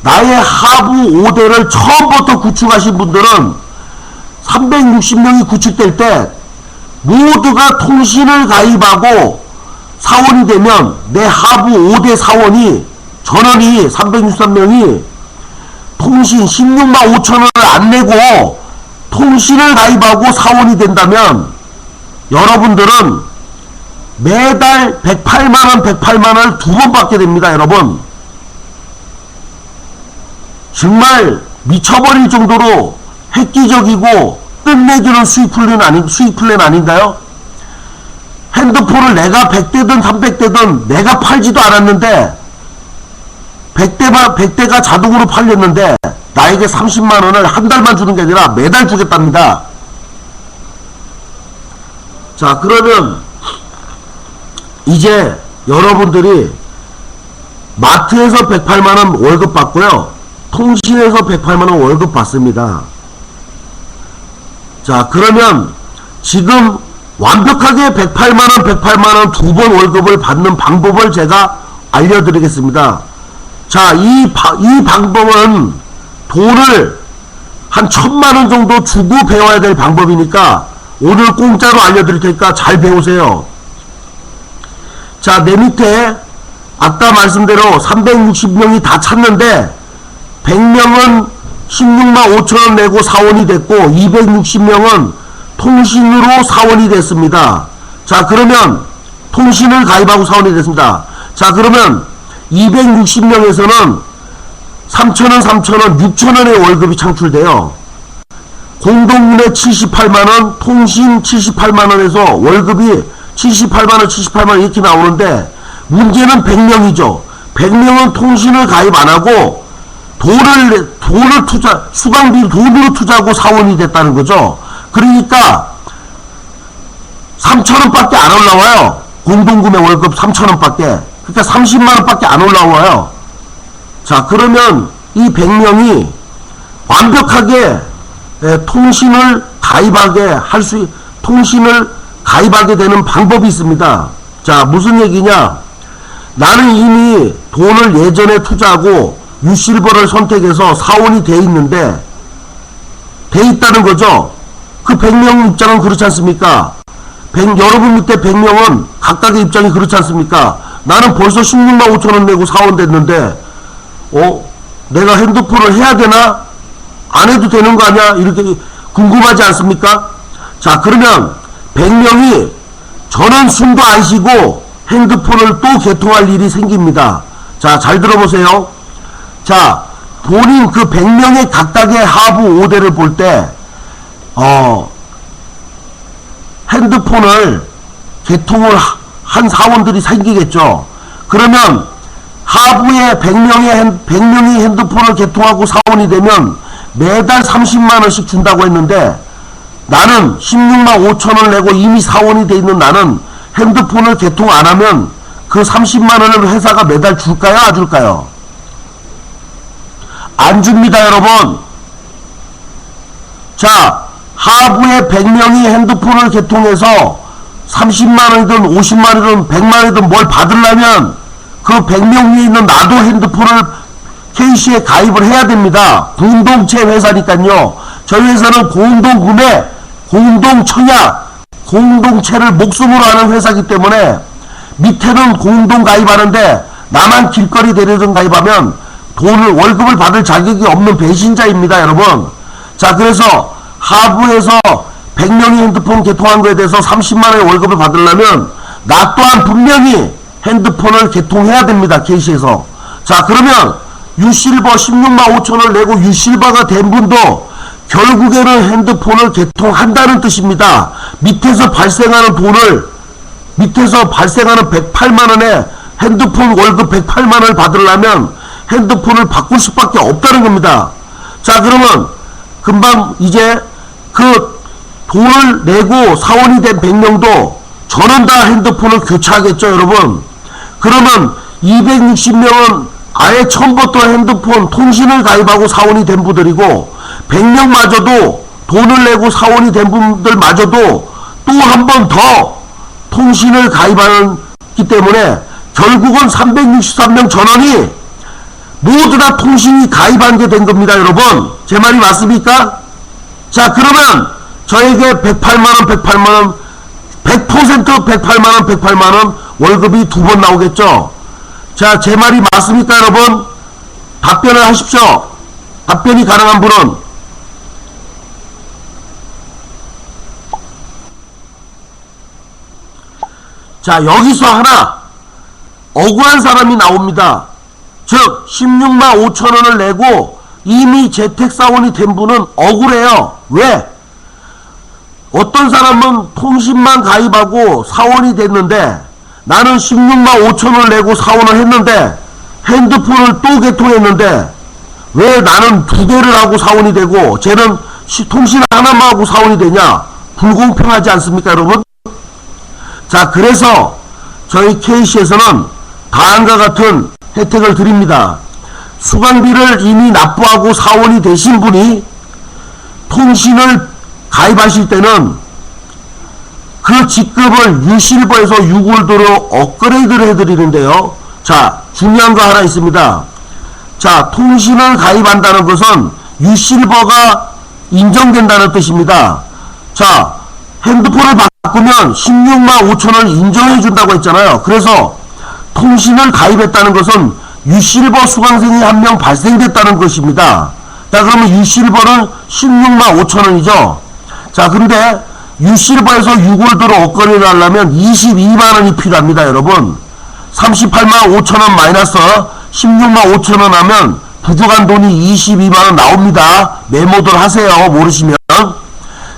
나의 하부 5대를 처음부터 구축하신 분들은 360명이 구축될 때 모두가 통신을 가입하고 사원이 되면 내 하부 5대 사원이 전원이 363명이 통신 16만 5천원을 안 내고 통신을 가입하고 사원이 된다면 여러분들은 매달 108만원 108만원을 두 번 받게 됩니다. 여러분 정말 미쳐버릴 정도로 획기적이고 끝내주는 수익 플랜 아닌가요? 핸드폰을 내가 100대든 300대든 내가 팔지도 않았는데 100대가 자동으로 팔렸는데 나에게 30만원을 한 달만 주는 게 아니라 매달 주겠답니다. 자 그러면 이제 여러분들이 마트에서 108만원 월급 받고요 통신에서 108만원 월급 받습니다. 자 그러면 지금 완벽하게 108만원 108만원 두 번 월급을 받는 방법을 제가 알려드리겠습니다. 자 이 방법은 돈을 한 1000만원 정도 주고 배워야 될 방법이니까 오늘 공짜로 알려드릴 테니까 잘 배우세요. 자 내 밑에 아까 말씀대로 360명이 다 찼는데 100명은 16만 5천원 내고 사원이 됐고 260명은 통신으로 사원이 됐습니다. 자 그러면 통신을 가입하고 사원이 됐습니다. 자 그러면 260명에서는 3천원 6천원의 월급이 창출돼요. 공동문에 78만원 통신 78만원에서 월급이 78만원 이렇게 나오는데 문제는 100명이죠 100명은 통신을 가입 안하고 돈을 수강비 돈으로 투자하고 사원이 됐다는 거죠. 그러니까 3천원 밖에 안 올라와요. 공동구매 월급 3천원 밖에. 그러니까 30만원 밖에 안 올라와요. 자 그러면 이 100명이 완벽하게 통신을 가입하게 되는 방법이 있습니다. 자 무슨 얘기냐, 나는 이미 돈을 예전에 투자하고 유실버를 선택해서 사원이 돼 있는데 돼 있다는 거죠. 그 100명 입장은 그렇지 않습니까? 여러분 밑에 100명은 각각의 입장이 그렇지 않습니까? 나는 벌써 16만 5천원 내고 사원 됐는데 내가 핸드폰을 해야 되나? 안 해도 되는 거 아니야? 이렇게 궁금하지 않습니까? 자 그러면 100명이 저는 숨도 안 쉬고 핸드폰을 또 개통할 일이 생깁니다. 자 잘 들어보세요. 자 본인 그 100명의 각각의 하부 5대를 볼 때 핸드폰을 개통을 한 사원들이 생기겠죠. 그러면 하부에 100명이 핸드폰을 개통하고 사원이 되면 매달 30만원씩 준다고 했는데 나는 16만 5천원을 내고 이미 사원이 돼 있는 나는 핸드폰을 개통 안 하면 그 30만원을 회사가 매달 줄까요? 안 줄까요? 안 줍니다, 여러분. 자, 하부에 100명이 핸드폰을 개통해서 30만원이든 50만원이든 100만원이든 뭘 받으려면 그 100명 위에 있는 나도 핸드폰을 K씨에 가입을 해야 됩니다. 공동체 회사니까요. 저희 회사는 공동구매, 공동청약, 공동체를 목숨으로 하는 회사이기 때문에 밑에는 공동 가입하는데 나만 길거리 대리점 가입하면 돈을 월급을 받을 자격이 없는 배신자입니다, 여러분. 자, 그래서 하부에서 100명이 핸드폰 개통한 거에 대해서 30만원의 월급을 받으려면 나 또한 분명히 핸드폰을 개통해야 됩니다, K씨에서. 자, 그러면 유실버 16만 5천원을 내고 유실버가 된 분도 결국에는 핸드폰을 개통한다는 뜻입니다. 밑에서 발생하는 돈을, 밑에서 발생하는 108만원에 핸드폰 월급 108만원을 받으려면 핸드폰을 바꿀 수밖에 없다는 겁니다. 자, 그러면 금방 이제 그 돈을 내고 사원이 된 100명도 저는 다 핸드폰을 교체하겠죠, 여러분. 그러면 260명은 아예 처음부터 핸드폰 통신을 가입하고 사원이 된 분들이고 100명마저도 돈을 내고 사원이 된 분들마저도 또 한 번 더 통신을 가입하기 때문에 결국은 363명 전원이 모두 다 통신이 가입한 게 된 겁니다, 여러분. 제 말이 맞습니까? 자, 그러면 저에게 108만원, 108만원, 100% 108만원, 108만원 월급이 두 번 나오겠죠? 자, 제 말이 맞습니까, 여러분? 답변을 하십시오. 답변이 가능한 분은. 자, 여기서 하나 억울한 사람이 나옵니다. 즉 16만 5천원을 내고 이미 재택사원이 된 분은 억울해요. 왜? 어떤 사람은 통신만 가입하고 사원이 됐는데 나는 16만 5천원을 내고 사원을 했는데 핸드폰을 또 개통했는데 왜 나는 두 개를 하고 사원이 되고 쟤는 통신 하나만 하고 사원이 되냐? 불공평하지 않습니까, 여러분? 자, 그래서 저희 K씨에서는 다음과 같은 혜택을 드립니다. 수강비를 이미 납부하고 사원이 되신 분이 통신을 가입하실 때는 그 직급을 유실버에서 6월도로 업그레이드를 해드리는데요. 자, 중요한 거 하나 있습니다. 자, 통신을 가입한다는 것은 유실버가 인정된다는 뜻입니다. 자, 핸드폰을 바꾸면 16만 5천원을 인정해준다고 했잖아요. 그래서 통신을 가입했다는 것은 유실버 수강생이 한 명 발생됐다는 것입니다. 자, 그러면 유실버는 16만 5천원이죠. 자, 근데 유실버에서 6월도로 업그레이드 하려면 22만원이 필요합니다, 여러분. 38만 5천원 마이너스 16만 5천원 하면 부족한 돈이 22만원 나옵니다. 메모들 하세요, 모르시면.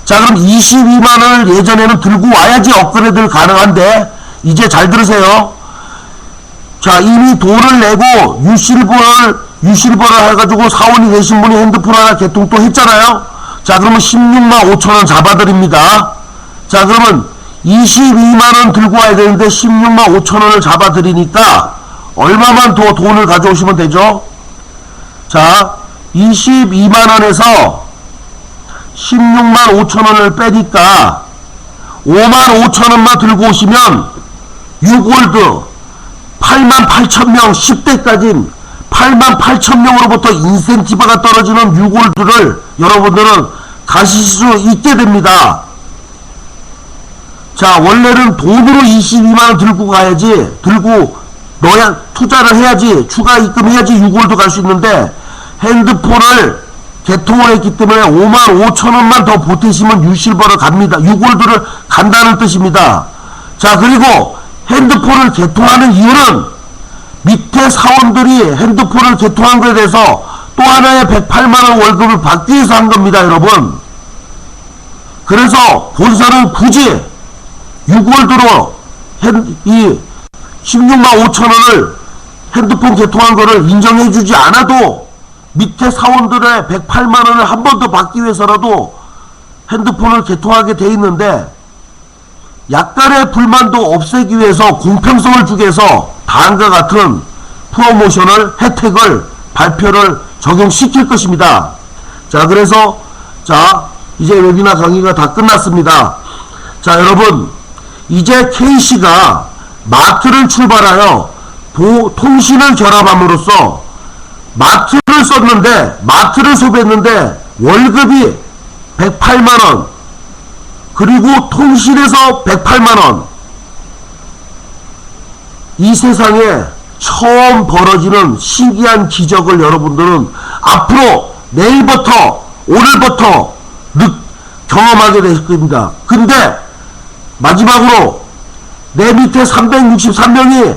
자, 그럼 22만원을 예전에는 들고 와야지 업그레이드를 가능한데 이제 잘 들으세요. 자, 이미 돈을 내고 유실버를 해가지고 사원이 되신 분이 핸드폰 하나 개통 또 했잖아요. 자, 그러면 16만 5천원 잡아드립니다. 자, 그러면 22만원 들고 와야 되는데 16만 5천원을 잡아드리니까 얼마만 더 돈을 가져오시면 되죠? 자, 22만원에서 16만 5천원을 빼니까 5만 5천원만 들고 오시면 6월드 8만 8천명 10대까지 8만 8천명으로부터 인센티브가 떨어지는 6월드를 여러분들은 가실 수 있게 됩니다. 자, 원래는 돈으로 22만원 들고 가야지, 들고 넣어야, 투자를 해야지, 추가 입금해야지 6월드 갈 수 있는데 핸드폰을 개통을 했기 때문에 5만 5천원만 더 보태시면 유실버를 갑니다. 6월드를 간다는 뜻입니다. 자, 그리고 핸드폰을 개통하는 이유는 밑에 사원들이 핸드폰을 개통한 것에 대해서 또 하나의 108만원 월급을 받기 위해서 한 겁니다, 여러분. 그래서 본사는 굳이 6월도로 이 16만 5천원을 핸드폰 개통한 거를 인정해주지 않아도 밑에 사원들의 108만원을 한 번 더 받기 위해서라도 핸드폰을 개통하게 돼 있는데 약간의 불만도 없애기 위해서 공평성을 주기 위해서 다음과 같은 프로모션을, 혜택을, 발표를 적용시킬 것입니다. 자, 그래서 자, 이제 웨비나 강의가 다 끝났습니다. 자, 여러분, 이제 K씨가 마트를 출발하여 통신을 결합함으로써 마트를 썼는데, 마트를 소비했는데 월급이 108만원, 그리고 통신에서 108만원. 이 세상에 처음 벌어지는 신기한 기적을 여러분들은 앞으로 내일부터, 오늘부터 경험하게 되실 겁니다. 근데 마지막으로 내 밑에 363명이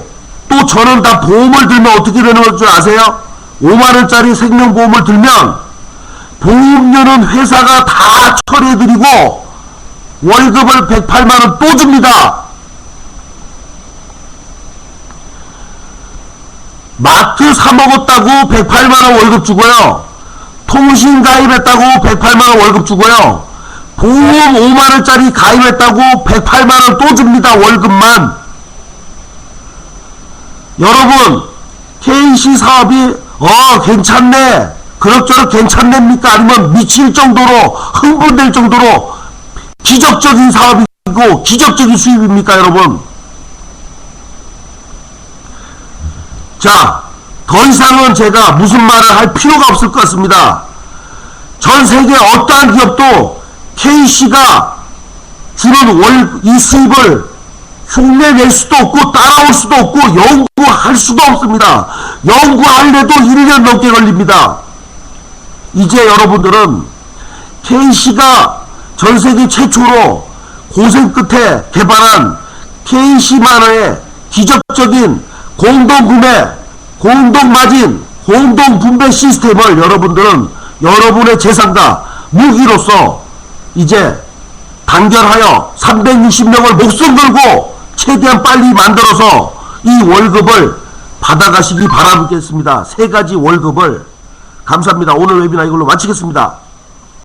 또 저는 다 보험을 들면 어떻게 되는 줄 아세요? 5만원짜리 생명보험을 들면 보험료는 회사가 다 처리해드리고 월급을 108만원 또 줍니다. 마트 사먹었다고 108만원 월급 주고요. 통신 가입했다고 108만원 월급 주고요. 보험 5만원짜리 가입했다고 108만원 또 줍니다. 월급만. 여러분, K씨 사업이 괜찮네, 그럭저럭 괜찮냅니까? 아니면 미칠 정도로, 흥분될 정도로 기적적인 사업이고 기적적인 수입입니까, 여러분? 자, 더 이상은 제가 무슨 말을 할 필요가 없을 것 같습니다. 전 세계 어떠한 기업도 K씨가 주는 이 수입을 흉내낼 수도 없고 따라올 수도 없고 연구할 수도 없습니다. 연구하려도 1년 넘게 걸립니다. 이제 여러분들은 K씨가 전세계 최초로 고생 끝에 개발한 K씨만의 기적적인 공동구매, 공동마진, 공동분배 시스템을 여러분들은 여러분의 재산과 무기로서 이제 단결하여 360명을 목숨 걸고 최대한 빨리 만들어서 이 월급을 받아가시기 바라겠습니다. 3가지 월급을. 감사합니다. 오늘 웨비나 이걸로 마치겠습니다.